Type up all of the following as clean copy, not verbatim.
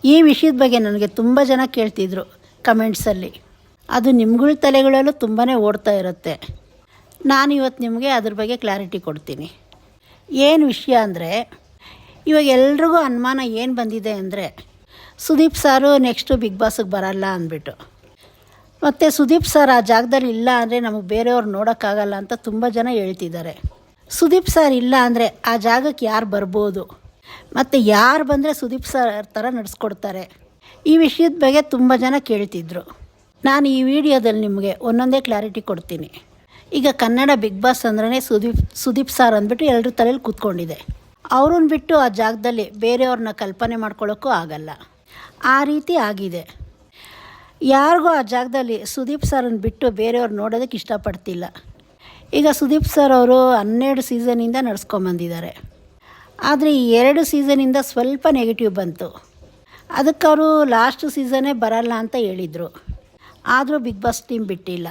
ಈ ವಿಷಯದ ಬಗ್ಗೆ ನನಗೆ ತುಂಬ ಜನ ಕೇಳ್ತಿದ್ರು ಕಮೆಂಟ್ಸಲ್ಲಿ. ಅದು ನಿಮ್ಗಳ ತಲೆಗಳಲ್ಲೂ ತುಂಬಾ ಓಡ್ತಾ ಇರುತ್ತೆ. ನಾನಿವತ್ತು ನಿಮಗೆ ಅದ್ರ ಬಗ್ಗೆ ಕ್ಲಾರಿಟಿ ಕೊಡ್ತೀನಿ. ಏನು ವಿಷಯ ಅಂದರೆ, ಇವಾಗ ಎಲ್ರಿಗೂ ಅನುಮಾನ ಏನು ಬಂದಿದೆ ಅಂದರೆ, ಸುದೀಪ್ ಸಾರು ನೆಕ್ಸ್ಟು ಬಿಗ್ ಬಾಸಿಗೆ ಬರಲ್ಲ ಅಂದ್ಬಿಟ್ಟು. ಮತ್ತು ಸುದೀಪ್ ಸರ್ ಆ ಜಾಗದಲ್ಲಿ ಇಲ್ಲ ಅಂದರೆ ನಮಗೆ ಬೇರೆಯವ್ರು ನೋಡೋಕ್ಕಾಗಲ್ಲ ಅಂತ ತುಂಬ ಜನ ಹೇಳ್ತಿದ್ದಾರೆ. ಸುದೀಪ್ ಸರ್ ಇಲ್ಲ ಅಂದರೆ ಆ ಜಾಗಕ್ಕೆ ಯಾರು ಬರ್ಬೋದು, ಮತ್ತು ಯಾರು ಬಂದರೆ ಸುದೀಪ್ ಸರ್ ಥರ ನಡೆಸ್ಕೊಡ್ತಾರೆ, ಈ ವಿಷಯದ ಬಗ್ಗೆ ತುಂಬ ಜನ ಕೇಳ್ತಿದ್ರು. ನಾನು ಈ ವಿಡಿಯೋದಲ್ಲಿ ನಿಮಗೆ ಒಂದೊಂದೇ ಕ್ಲಾರಿಟಿ ಕೊಡ್ತೀನಿ. ಈಗ ಕನ್ನಡ ಬಿಗ್ ಬಾಸ್ ಅಂದ್ರೆ ಸುದೀಪ್ ಸರ್ ಅಂದ್ಬಿಟ್ಟು ಎಲ್ಲರ ತಲೆಯಲ್ಲಿ ಕೂತ್ಕೊಂಡಿದೆ. ಅವ್ರನ್ನ ಬಿಟ್ಟು ಆ ಜಾಗದಲ್ಲಿ ಬೇರೆಯವ್ರನ್ನ ಕಲ್ಪನೆ ಮಾಡ್ಕೊಳ್ಳೋಕ್ಕೂ ಆಗಲ್ಲ. ಆ ರೀತಿ ಆಗಿದೆ. ಯಾರಿಗೂ ಆ ಜಾಗದಲ್ಲಿ ಸುದೀಪ್ ಸರ್ನ ಬಿಟ್ಟು ಬೇರೆಯವ್ರು ನೋಡೋದಕ್ಕೆ ಇಷ್ಟಪಡ್ತಿಲ್ಲ. ಈಗ ಸುದೀಪ್ ಸರ್ ಅವರು 12 ಸೀಸನಿಂದ ನಡೆಸ್ಕೊಂಬಂದಿದ್ದಾರೆ. ಆದರೆ ಈ 2 ಸೀಸನಿಂದ ಸ್ವಲ್ಪ ನೆಗೆಟಿವ್ ಬಂತು. ಅದಕ್ಕೆ ಅವರು ಲಾಸ್ಟ್ ಸೀಸನ್ನೇ ಬರಲ್ಲ ಅಂತ ಹೇಳಿದರು. ಆದರೂ ಬಿಗ್ ಬಾಸ್ ಟೀಮ್ ಬಿಟ್ಟಿಲ್ಲ,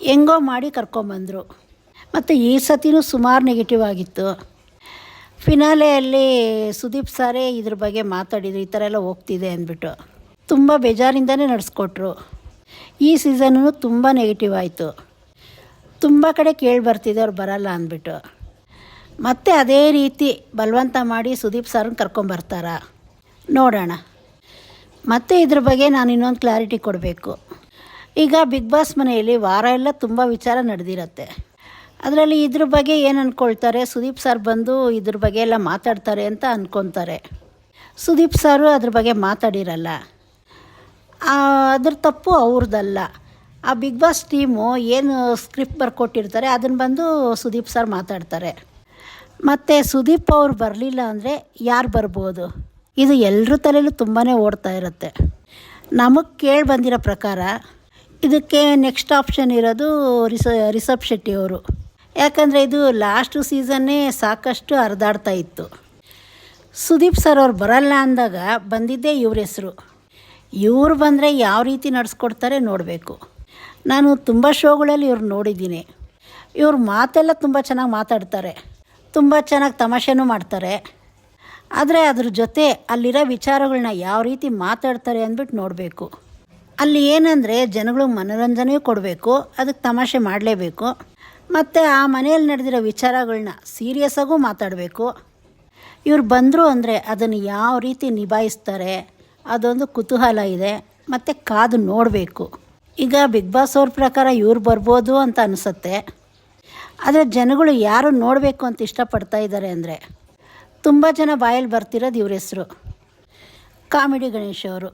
ಹೆಂಗೋ ಮಾಡಿ ಕರ್ಕೊಂಬಂದರು. ಮತ್ತು ಈ ಸತಿನೂ ಸುಮಾರು ನೆಗೆಟಿವ್ ಆಗಿತ್ತು. ಫಿನಾಲೆಯಲ್ಲಿ ಸುದೀಪ್ ಸಾರೇ ಇದ್ರ ಬಗ್ಗೆ ಮಾತಾಡಿದ್ರು, ಈ ಥರ ಎಲ್ಲ ಹೋಗ್ತಿದೆ ಅಂದ್ಬಿಟ್ಟು. ತುಂಬ ಬೇಜಾರಿಂದನೇ ನಡೆಸ್ಕೊಟ್ರು. ಈ ಸೀಸನ್ನೂ ತುಂಬ ನೆಗೆಟಿವ್ ಆಯಿತು. ತುಂಬ ಕಡೆ ಕೇಳಿ ಬರ್ತಿದೆ ಅವ್ರು ಬರಲ್ಲ ಅಂದ್ಬಿಟ್ಟು. ಮತ್ತೆ ಅದೇ ರೀತಿ ಬಲವಂತ ಮಾಡಿ ಸುದೀಪ್ ಸಾರನ್ನ ಕರ್ಕೊಂಬರ್ತಾರ, ನೋಡೋಣ. ಮತ್ತು ಇದ್ರ ಬಗ್ಗೆ ನಾನು ಇನ್ನೊಂದು ಕ್ಲಾರಿಟಿ ಕೊಡಬೇಕು. ಈಗ ಬಿಗ್ ಬಾಸ್ ಮನೆಯಲ್ಲಿ ವಾರ ಎಲ್ಲ ತುಂಬ ವಿಚಾರ ನಡೆದಿರತ್ತೆ. ಅದರಲ್ಲಿ ಇದ್ರ ಬಗ್ಗೆ ಏನು ಅಂದ್ಕೊಳ್ತಾರೆ, ಸುದೀಪ್ ಸರ್ ಬಂದು ಇದ್ರ ಬಗ್ಗೆ ಎಲ್ಲ ಮಾತಾಡ್ತಾರೆ ಅಂತ ಅಂದ್ಕೊತಾರೆ. ಸುದೀಪ್ ಸಾರು ಅದ್ರ ಬಗ್ಗೆ ಮಾತಾಡಿರಲ್ಲ. ಅದ್ರ ತಪ್ಪು ಅವ್ರದ್ದಲ್ಲ. ಆ ಬಿಗ್ ಬಾಸ್ ಟೀಮು ಏನು ಸ್ಕ್ರಿಪ್ಟ್ ಬರ್ಕೊಟ್ಟಿರ್ತಾರೆ ಅದನ್ನು ಬಂದು ಸುದೀಪ್ ಸರ್ ಮಾತಾಡ್ತಾರೆ. ಮತ್ತು ಸುದೀಪ್ ಅವ್ರು ಬರಲಿಲ್ಲ ಅಂದರೆ ಯಾರು ಬರ್ಬೋದು, ಇದು ಎಲ್ಲರ ತಲೆಯಲ್ಲೂ ತುಂಬಾ ಓಡ್ತಾ ಇರುತ್ತೆ. ನಮಗೆ ಕೇಳಿ ಬಂದಿರೋ ಪ್ರಕಾರ ಇದಕ್ಕೆ ನೆಕ್ಸ್ಟ್ ಆಪ್ಷನ್ ಇರೋದು ರಿಷಬ್ ಶೆಟ್ಟಿ ಅವರು. ಯಾಕಂದರೆ ಇದು ಲಾಸ್ಟು ಸೀಸನ್ನೇ ಸಾಕಷ್ಟು ಹರಿದಾಡ್ತಾ ಇತ್ತು. ಸುದೀಪ್ ಸರ್ ಅವ್ರು ಬರಲ್ಲ ಅಂದಾಗ ಬಂದಿದ್ದೇ ಇವ್ರ ಹೆಸರು. ಇವ್ರು ಬಂದರೆ ಯಾವ ರೀತಿ ನಡೆಸ್ಕೊಡ್ತಾರೆ ನೋಡಬೇಕು. ನಾನು ತುಂಬ ಶೋಗಳಲ್ಲಿ ಇವ್ರು ನೋಡಿದ್ದೀನಿ. ಇವ್ರ ಮಾತೆಲ್ಲ ತುಂಬ ಚೆನ್ನಾಗಿ ಮಾತಾಡ್ತಾರೆ, ತುಂಬ ಚೆನ್ನಾಗಿ ತಮಾಷೆನೂ ಮಾಡ್ತಾರೆ. ಆದರೆ ಅದ್ರ ಜೊತೆ ಅಲ್ಲಿರೋ ವಿಚಾರಗಳನ್ನ ಯಾವ ರೀತಿ ಮಾತಾಡ್ತಾರೆ ಅಂದ್ಬಿಟ್ಟು ನೋಡಬೇಕು. ಅಲ್ಲಿ ಏನಂದರೆ ಜನಗಳಿಗೆ ಮನೋರಂಜನೆಯೂ ಕೊಡಬೇಕು, ಅದಕ್ಕೆ ತಮಾಷೆ ಮಾಡಲೇಬೇಕು. ಮತ್ತು ಆ ಮನೆಯಲ್ಲಿ ನಡೆದಿರೋ ವಿಚಾರಗಳನ್ನ ಸೀರಿಯಸ್ಸಾಗೂ ಮಾತಾಡಬೇಕು. ಇವ್ರು ಬಂದರು ಅಂದರೆ ಅದನ್ನು ಯಾವ ರೀತಿ ನಿಭಾಯಿಸ್ತಾರೆ ಅದೊಂದು ಕುತೂಹಲ ಇದೆ, ಮತ್ತು ಕಾದು ನೋಡಬೇಕು. ಈಗ ಬಿಗ್ ಬಾಸ್ ಅವ್ರ ಪ್ರಕಾರ ಇವ್ರು ಬರ್ಬೋದು ಅಂತ ಅನಿಸುತ್ತೆ. ಆದರೆ ಜನಗಳು ಯಾರು ನೋಡಬೇಕು ಅಂತ ಇಷ್ಟಪಡ್ತಾ ಇದ್ದಾರೆ ಅಂದರೆ, ತುಂಬ ಜನ ಬಾಯಲ್ಲಿ ಬರ್ತಿರೋದು ಇವ್ರ ಹೆಸರು, ಕಾಮಿಡಿ ಗಣೇಶ್ ಅವರು.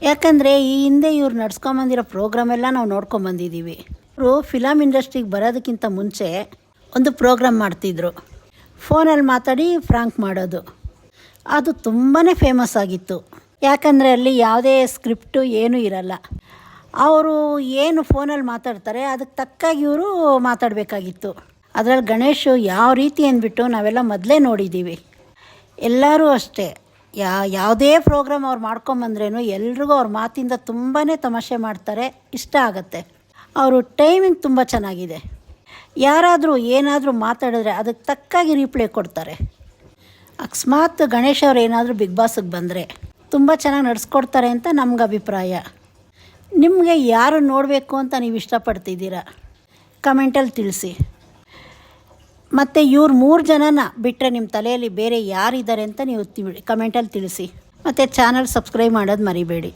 ಯಾಕಂದರೆ ಈ ಹಿಂದೆ ಇವ್ರು ನಡ್ಸ್ಕೊಂಬಂದಿರೋ ಪ್ರೋಗ್ರಾಮೆಲ್ಲ ನಾವು ನೋಡ್ಕೊಂಬಂದಿದ್ದೀವಿ. ಇವರು ಫಿಲಮ್ ಇಂಡಸ್ಟ್ರಿಗೆ ಬರೋದಕ್ಕಿಂತ ಮುಂಚೆ ಒಂದು ಪ್ರೋಗ್ರಾಮ್ ಮಾಡ್ತಿದ್ರು, ಫೋನಲ್ಲಿ ಮಾತಾಡಿ ಫ್ರಾಂಕ್ ಮಾಡೋದು. ಅದು ತುಂಬಾ ಫೇಮಸ್ ಆಗಿತ್ತು. ಯಾಕಂದರೆ ಅಲ್ಲಿ ಯಾವುದೇ ಸ್ಕ್ರಿಪ್ಟು ಏನೂ ಇರಲ್ಲ. ಅವರು ಏನು ಫೋನಲ್ಲಿ ಮಾತಾಡ್ತಾರೆ ಅದಕ್ಕೆ ತಕ್ಕಾಗಿ ಇವರು ಮಾತಾಡಬೇಕಾಗಿತ್ತು. ಅದರಲ್ಲಿ ಗಣೇಶು ಯಾವ ರೀತಿ ಅಂದ್ಬಿಟ್ಟು ನಾವೆಲ್ಲ ಮೊದಲೇ ನೋಡಿದ್ದೀವಿ. ಎಲ್ಲರೂ ಅಷ್ಟೇ, ಯಾವುದೇ ಪ್ರೋಗ್ರಾಮ್ ಅವ್ರು ಮಾಡ್ಕೊಂಬಂದ್ರೇನು ಎಲ್ರಿಗೂ ಅವ್ರ ಮಾತಿಂದ ತುಂಬಾ ತಮಾಷೆ ಮಾಡ್ತಾರೆ, ಇಷ್ಟ ಆಗುತ್ತೆ. ಅವರು ಟೈಮಿಂಗ್ ತುಂಬ ಚೆನ್ನಾಗಿದೆ. ಯಾರಾದರೂ ಏನಾದರೂ ಮಾತಾಡಿದ್ರೆ ಅದಕ್ಕೆ ತಕ್ಕಾಗಿ ರೀಪ್ಲೇ ಕೊಡ್ತಾರೆ. ಅಕಸ್ಮಾತ್ ಗಣೇಶ್ ಅವ್ರು ಏನಾದರೂ ಬಿಗ್ ಬಾಸಿಗೆ ಬಂದರೆ ತುಂಬ ಚೆನ್ನಾಗಿ ನಡೆಸ್ಕೊಡ್ತಾರೆ ಅಂತ ನಮ್ಗೆ ಅಭಿಪ್ರಾಯ. ನಿಮಗೆ ಯಾರು ನೋಡಬೇಕು ಅಂತ ನೀವು ಇಷ್ಟಪಡ್ತಿದ್ದೀರಾ ಕಮೆಂಟಲ್ಲಿ ತಿಳಿಸಿ. ಮತ್ತು ಇವ್ರು 3 ಜನನ ಬಿಟ್ಟರೆ ನಿಮ್ಮ ತಲೆಯಲ್ಲಿ ಬೇರೆ ಯಾರಿದ್ದಾರೆ ಅಂತ ನೀವು ಕಮೆಂಟಲ್ಲಿ ತಿಳಿಸಿ. ಮತ್ತು ಚಾನಲ್ ಸಬ್ಸ್ಕ್ರೈಬ್ ಮಾಡೋದು ಮರಿಬೇಡಿ.